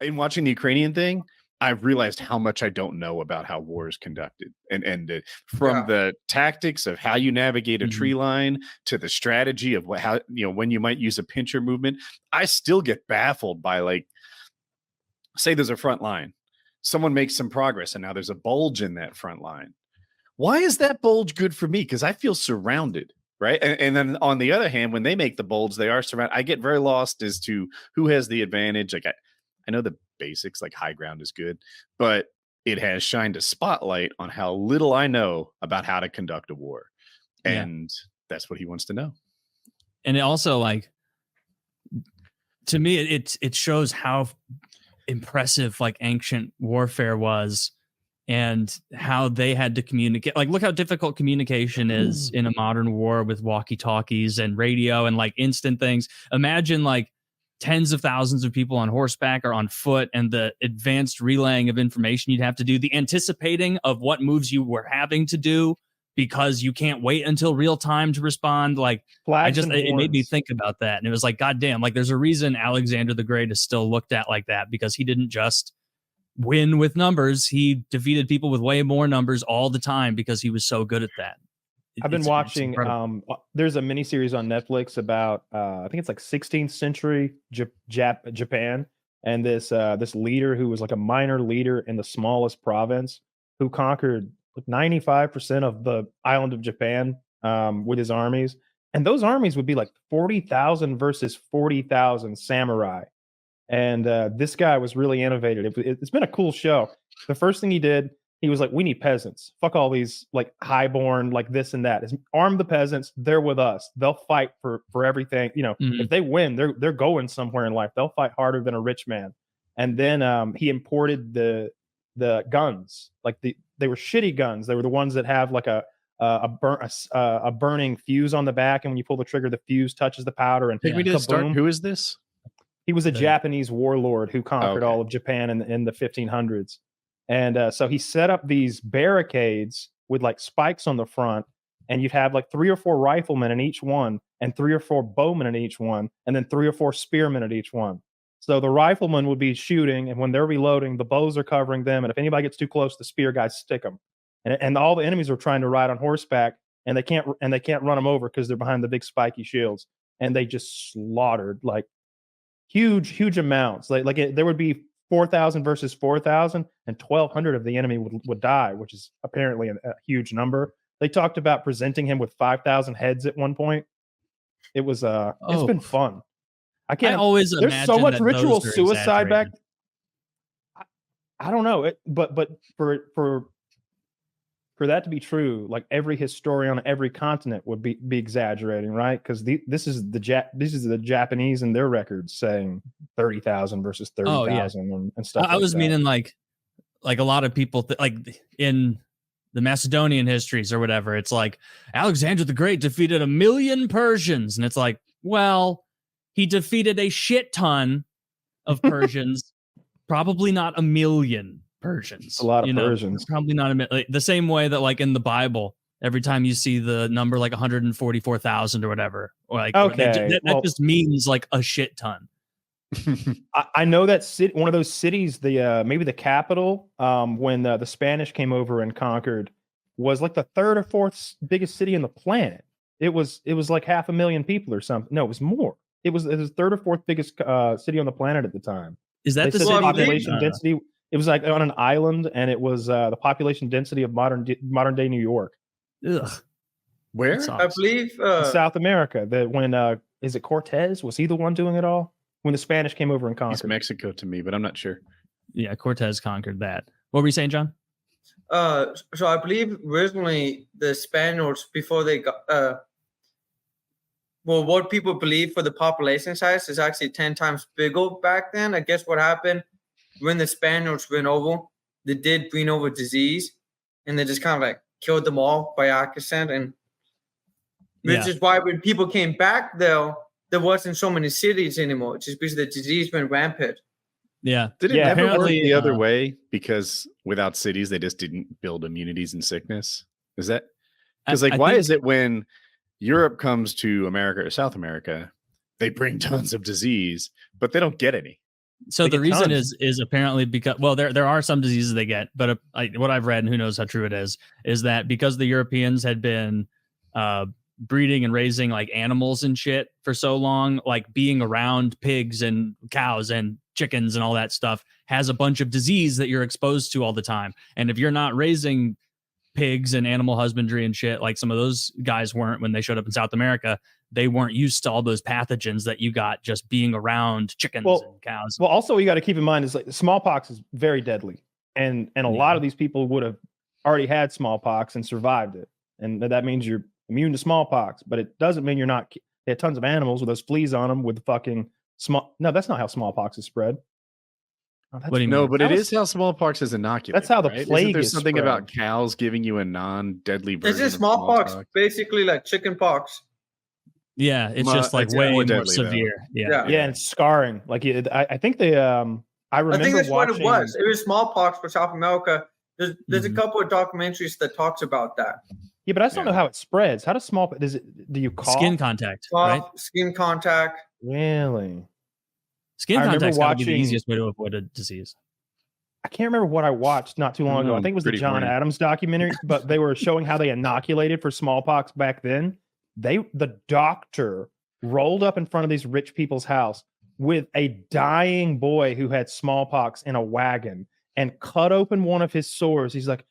in watching the Ukrainian thing, I've realized how much I don't know about how war is conducted, and from the tactics of how you navigate a tree line to the strategy of how when you might use a pincher movement. I still get baffled by, like, say there's a front line, someone makes some progress, and now there's a bulge in that front line. Why is that bulge good for me? Because I feel surrounded, right? And then on the other hand, when they make the bulge, they are surrounded. I get very lost as to who has the advantage. Like I know the basics, like high ground is good, but it has shined a spotlight on how little I know about how to conduct a war. And that's what he wants to know. And it also, like, to me, it shows how impressive like ancient warfare was and how they had to communicate. Like, look how difficult communication is in a modern war with walkie-talkies and radio and like instant things. Imagine like tens of thousands of people on horseback or on foot, and the advanced relaying of information you'd have to do, the anticipating of what moves you were having to do because you can't wait until real time to respond. Like, it made me think about that. And it was like, goddamn, like there's a reason Alexander the Great is still looked at like that, because he didn't just win with numbers. He defeated people with way more numbers all the time because he was so good at that. I've been watching, there's a miniseries on Netflix about, I think it's like 16th century Japan. And this leader who was like a minor leader in the smallest province, who conquered 95% of the island of Japan with his armies. And those armies would be like 40,000 versus 40,000 samurai. And this guy was really innovative. It's been a cool show. The first thing he did, he was like, we need peasants. Fuck all these like highborn, like this and that. Arm the peasants. They're with us. They'll fight for everything. If they win, they're going somewhere in life. They'll fight harder than a rich man. And then he imported the guns. Like they were shitty guns. They were the ones that have like a burning fuse on the back, and when you pull the trigger, the fuse touches the powder. And who is this? He was a Japanese warlord who conquered all of Japan in the 1500s. And so he set up these barricades with like spikes on the front, and you'd have like 3 or 4 riflemen in each one, and 3 or 4 bowmen in each one, and then 3 or 4 spearmen at each one. So the riflemen would be shooting, and when they're reloading, the bows are covering them. And if anybody gets too close, the spear guys stick them. And all the enemies are trying to ride on horseback, and they can't run them over because they're behind the big spiky shields. And they just slaughtered like huge amounts. There would be 4,000 versus 4,000, and 1,200 of the enemy would die, which is apparently a huge number. They talked about presenting him with 5,000 heads at one point. It was it's been fun. I always there's so much ritual suicide back. I don't know it, but for that to be true, like every historian on every continent would be exaggerating, right? Because this is the Japanese and their records saying 30,000 versus 30,000 and stuff. I was meaning like a lot of people like in the Macedonian histories or whatever. It's like Alexander the Great defeated 1 million Persians, and it's like, well, he defeated a shit ton of Persians, probably not 1 million Persians. A lot of Persians. Probably not the same way that like in the Bible, every time you see the number like 144,000 or whatever, or like that just means like a shit ton. I know that one of those cities, maybe the capital, when the Spanish came over and conquered, was like the 3rd or 4th biggest city on the planet. It was like 500,000 people or something. No, it was more. It was the 3rd or 4th biggest city on the planet at the time. Is that the city population density? It was like on an island, and it was the population density of modern day New York. Ugh. Where? I believe South America. When is it Cortez? Was he the one doing it all? When the Spanish came over and conquered. It's Mexico to me, but I'm not sure. Yeah, Cortez conquered that. What were you saying, John? So I believe originally the Spaniards, before they got what people believe for the population size is actually 10 times bigger back then. I guess what happened when the Spaniards went over, they did bring over disease, and they just kind of like killed them all by accident. And which is why when people came back, though, there wasn't so many cities anymore, just because the disease went rampant. Yeah. Did it never work the other way? Because without cities, they just didn't build immunities and sickness? Is that? Because why is it when Europe comes to America or South America, they bring tons of disease, but they don't get any? So They the get reason tons. is apparently because, well, there are some diseases they get, but what I've read, and who knows how true it is that because the Europeans had been breeding and raising like animals and shit for so long, like being around pigs and cows and chickens and all that stuff has a bunch of disease that you're exposed to all the time. And if you're not raising pigs and animal husbandry and shit like some of those guys weren't when they showed up in South America, they weren't used to all those pathogens that you got just being around chickens and cows. Well, also you got to keep in mind is like smallpox is very deadly, and a lot of these people would have already had smallpox and survived it, and that means you're immune to smallpox. But it doesn't mean you're not. They had tons of animals with those fleas on them with fucking small. No, that's not how smallpox is spread. Oh, what do you mean? But it is how smallpox is inoculated. That's how the plague There's is something spread. about cows giving you a non-deadly version. Isn't smallpox basically like chicken pox? Yeah, it's just like way more severe. Yeah, and it's scarring. Like I think they I remember think that's watching, what it was. It was smallpox for South America. There's a couple of documentaries that talks about that. Yeah, but I just don't know how it spreads. How does smallpox? Do you cough? Skin contact, Cough, right? Skin contact. Really? Skin contact's got to be the easiest way to avoid a disease. I can't remember what I watched not too long ago. I think it was the John Adams documentary, but they were showing how they inoculated for smallpox back then. The doctor rolled up in front of these rich people's house with a dying boy who had smallpox in a wagon and cut open one of his sores. He's like,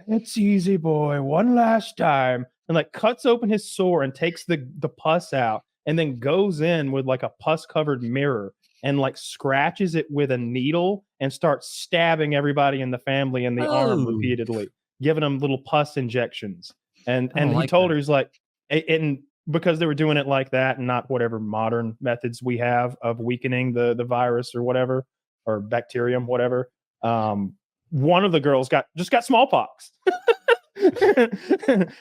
"It's easy, boy, one last time," and like cuts open his sore and takes the pus out, and then goes in with like a pus covered mirror and like scratches it with a needle and starts stabbing everybody in the family in the arm repeatedly, giving them little pus injections. And he told her, he's like, and because they were doing it like that and not whatever modern methods we have of weakening the virus or whatever, or bacterium, whatever. One of the girls got smallpox.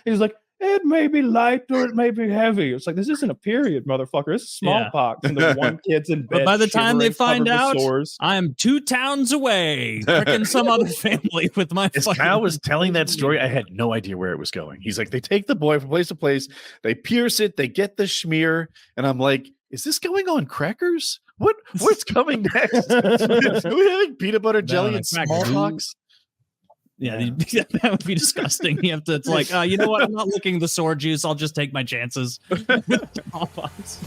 He's like, "It may be light or it may be heavy." It's like, this isn't a period, motherfucker. This is smallpox. And the one kid's in bed. But by the time they find out, sores. I'm 2 towns away, freaking some other family with my. As Kyle was telling that story, I had no idea where it was going. He's like, they take the boy from place to place, they pierce it, they get the schmear, and I'm like, is this going on crackers? What's coming next? Are we having peanut butter jelly and smallpox? Yeah, that would be disgusting. You have to. It's like, you know what? I'm not licking the sword juice. I'll just take my chances with smallpox.